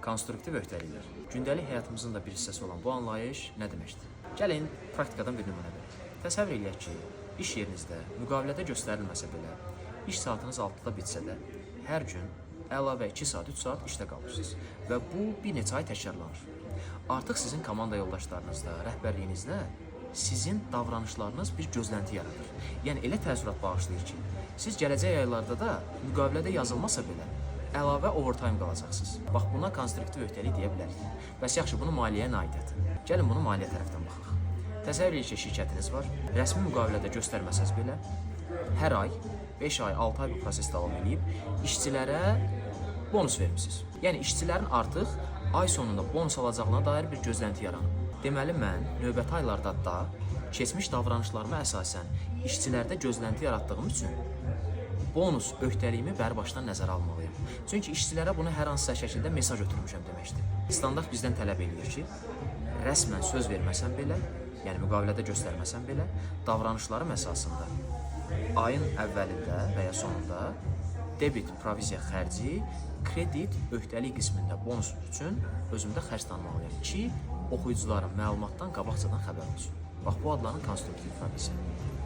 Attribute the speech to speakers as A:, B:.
A: Konstruktiv öhdəliklər. Gündəlik həyatımızın da bir hissəsi olan bu anlayış nə deməkdir? Gəlin praktikadan bir nümunə verək. Təsəvvür eləyək ki, iş yerinizdə müqavilədə göstərilməsə belə, iş saatınız 6-da bitsə də, hər gün əlavə 2 saat, 3 saat işdə qalırsınız və bu bir neçə ay təkrarlanır. Artıq sizin komanda yoldaşlarınızda, rəhbərliyinizdə sizin davranışlarınız bir gözlənti yaradır. Yəni elə təəssürat bağışlayır ki, siz gələcək aylarda da müqavilədə yazılmasa belə əlavə overtime qalacaqsınız. Bax, buna konstruktiv öhdəlik deyə bilərik. Bəs yaxşı, bunu maliyyəyə nə aidiyyəti? Gəlin bunu maliyyə tərəfdən baxaq. Təsəvvür edin ki, şirkətiniz var, rəsmi müqavilədə göstərməsəz belə, hər ay, 5 ay, 6 ay bu proses davam edib, işçilərə bonus vermişsiniz. Yəni, işçilərin artıq ay sonunda bonus alacaqlarına dair bir gözlənti yaranıb. Deməli, mən növbəti aylarda da keçmiş davranışlarıma əsasən işçilərdə gözlənti yaratdığım üçün bonus öhdəliyimi bərbaşdan nəzərə almalıyım. Çünki işçilərə bunu hər hansısa şəkildə mesaj ötürmüşəm deməkdir. Standart bizdən tələb edir ki, rəsmən söz verməsən belə, yəni müqavilədə göstərməsən belə, davranışlarım əsasında ayın əvvəlində və ya sonunda debit, proviziya xərci, kredit, öhdəlik qismində bonus üçün özümdə xərc tanımalıyım ki, oxuyucuların məlumatdan qabaqcadan xəbər olsun. Bax, bu adlanır konstruktiv proviziya.